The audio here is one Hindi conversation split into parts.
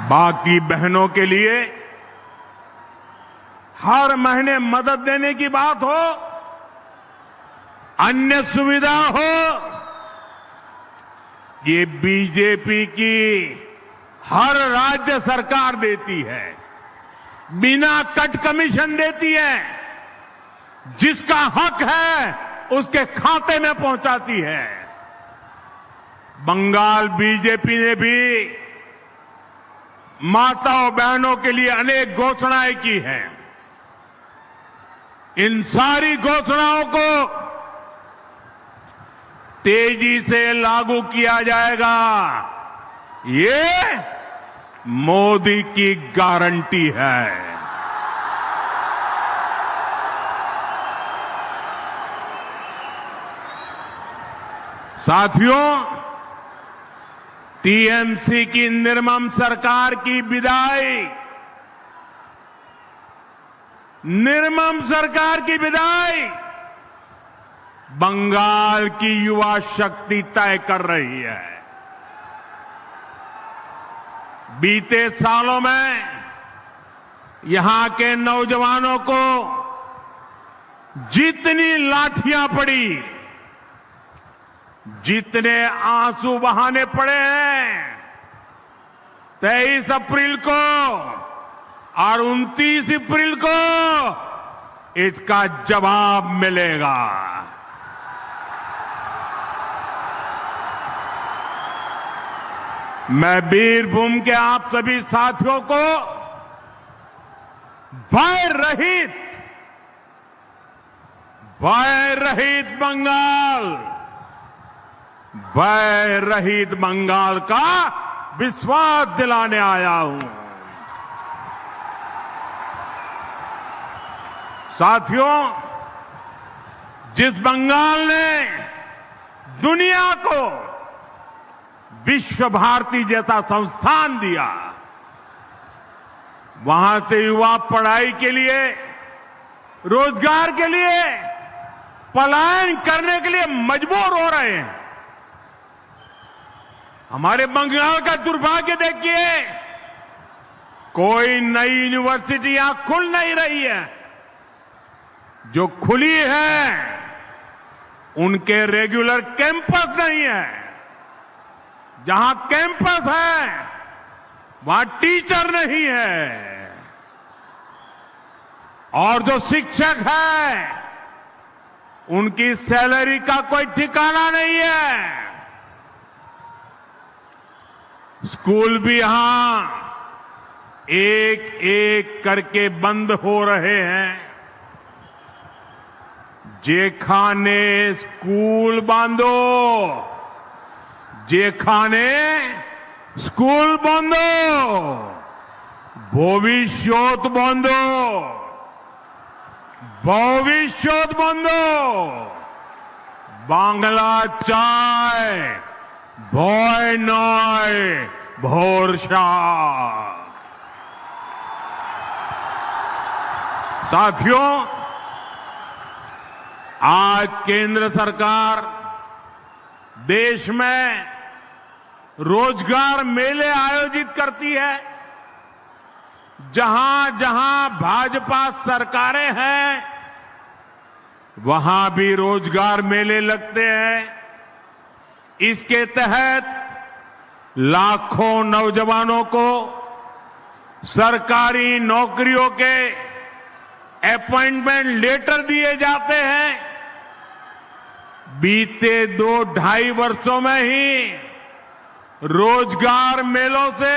बाकी बहनों के लिए हर महीने मदद देने की बात हो, अन्य सुविधा हो, ये बीजेपी की हर राज्य सरकार देती है, बिना कट कमीशन देती है, जिसका हक है उसके खाते में पहुंचाती है। बंगाल बीजेपी ने भी माताओं बहनों के लिए अनेक घोषणाएं की हैं। इन सारी घोषणाओं को तेजी से लागू किया जाएगा, ये मोदी की गारंटी है। साथियों, टीएमसी की निर्मम सरकार की विदाई, निर्मम सरकार की विदाई बंगाल की युवा शक्ति तय कर रही है। बीते सालों में यहां के नौजवानों को जितनी लाठियां पड़ी, जितने आंसू बहाने पड़े हैं, 23 अप्रैल को और 29 अप्रैल को इसका जवाब मिलेगा। मैं बीरभूम के आप सभी साथियों को भय रहित बंगाल का विश्वास दिलाने आया हूं। साथियों, जिस बंगाल ने दुनिया को विश्व भारती जैसा संस्थान दिया, वहां से युवा पढ़ाई के लिए, रोजगार के लिए पलायन करने के लिए मजबूर हो रहे हैं। हमारे बंगाल का दुर्भाग्य देखिए, कोई नई यूनिवर्सिटियां खुल नहीं रही है। जो खुली है उनके रेगुलर कैंपस नहीं है। जहां कैंपस है वहां टीचर नहीं है, और जो शिक्षक है उनकी सैलरी का कोई ठिकाना नहीं है। स्कूल भी यहां एक एक करके बंद हो रहे हैं। जेखाने स्कूल बांधो, जेखाने स्कूल बंदो, भविष्योत बंदो, भविष्योत बंदो, बांग्ला चाय भय नय भरोसा। साथियों, आज केंद्र सरकार देश में रोजगार मेले आयोजित करती है। जहां जहां भाजपा सरकारें हैं वहां भी रोजगार मेले लगते हैं। इसके तहत लाखों नौजवानों को सरकारी नौकरियों के अपॉइंटमेंट लेटर दिए जाते हैं। बीते 2-2.5 वर्षों में ही रोजगार मेलों से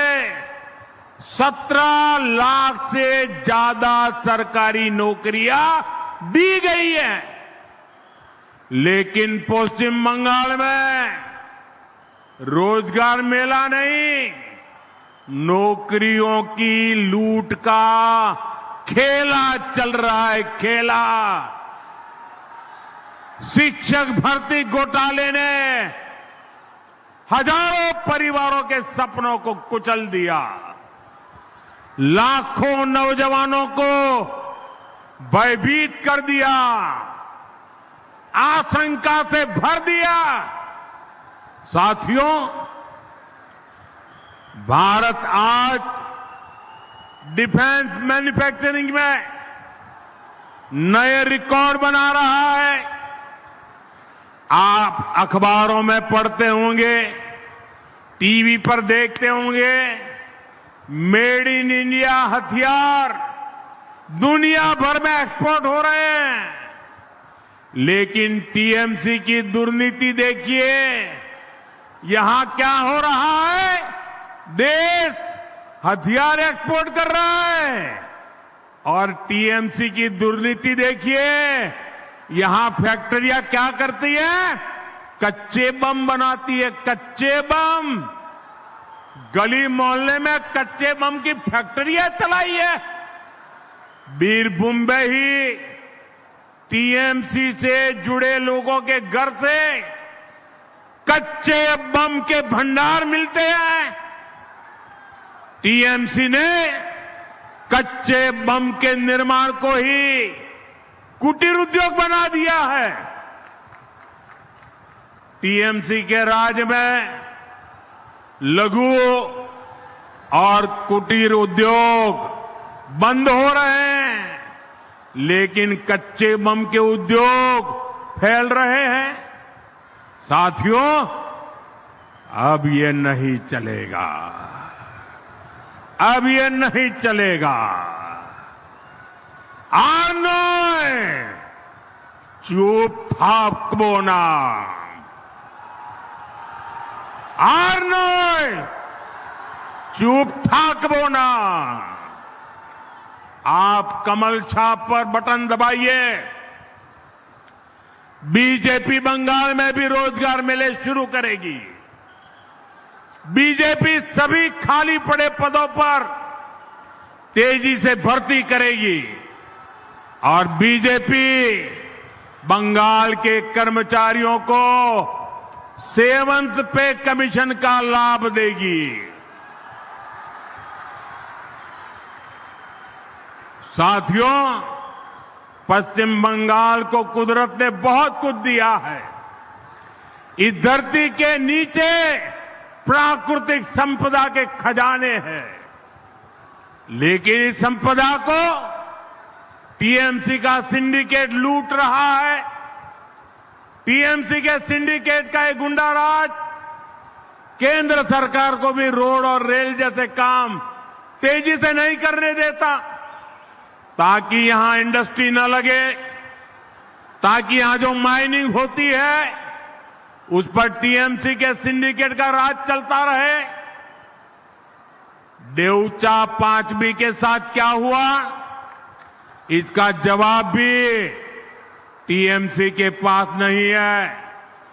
17 लाख से ज्यादा सरकारी नौकरियां दी गई हैं। लेकिन पश्चिम बंगाल में रोजगार मेला नहीं, नौकरियों की लूट का खेला चल रहा है, खेला। शिक्षक भर्ती घोटाले ने हजारों परिवारों के सपनों को कुचल दिया, लाखों नौजवानों को भयभीत कर दिया, आशंका से भर दिया। साथियों, भारत आज डिफेंस मैन्युफैक्चरिंग में नए रिकॉर्ड बना रहा है। आप अखबारों में पढ़ते होंगे, टीवी पर देखते होंगे, मेड इन इंडिया हथियार दुनिया भर में एक्सपोर्ट हो रहे हैं। लेकिन टीएमसी की दुर्नीति देखिए, यहां क्या हो रहा है? देश हथियार एक्सपोर्ट कर रहा है और टीएमसी की दुर्नीति देखिए, यहां फैक्ट्रियां क्या करती है? कच्चे बम बनाती है। कच्चे बम, गली मोहल्ले में कच्चे बम की फैक्ट्रियां चलाई है। बीरभूम में ही टीएमसी से जुड़े लोगों के घर से कच्चे बम के भंडार मिलते हैं। टीएमसी ने कच्चे बम के निर्माण को ही कुटीर उद्योग बना दिया है। टीएमसी के राज में लघु और कुटीर उद्योग बंद हो रहे हैं, लेकिन कच्चे बम के उद्योग फैल रहे हैं। साथियों, अब ये नहीं चलेगा, अब ये नहीं चलेगा। आर्नोय चुप थाकबोना, आर्नोय चुप थाकबोना। आप कमल छाप पर बटन दबाइए। बीजेपी बंगाल में भी रोजगार मेले शुरू करेगी। बीजेपी सभी खाली पड़े पदों पर तेजी से भर्ती करेगी और बीजेपी बंगाल के कर्मचारियों को सेवंथ पे कमीशन का लाभ देगी। साथियों, पश्चिम बंगाल को कुदरत ने बहुत कुछ दिया है। इस धरती के नीचे प्राकृतिक संपदा के खजाने हैं, लेकिन इस संपदा को टीएमसी का सिंडिकेट लूट रहा है। टीएमसी के सिंडिकेट का एक गुंडा राज केंद्र सरकार को भी रोड और रेल जैसे काम तेजी से नहीं करने देता, ताकि यहां इंडस्ट्री न लगे, ताकि यहां जो माइनिंग होती है उस पर टीएमसी के सिंडिकेट का राज चलता रहे। देवचा पांचवी के साथ क्या हुआ, इसका जवाब भी टीएमसी के पास नहीं है।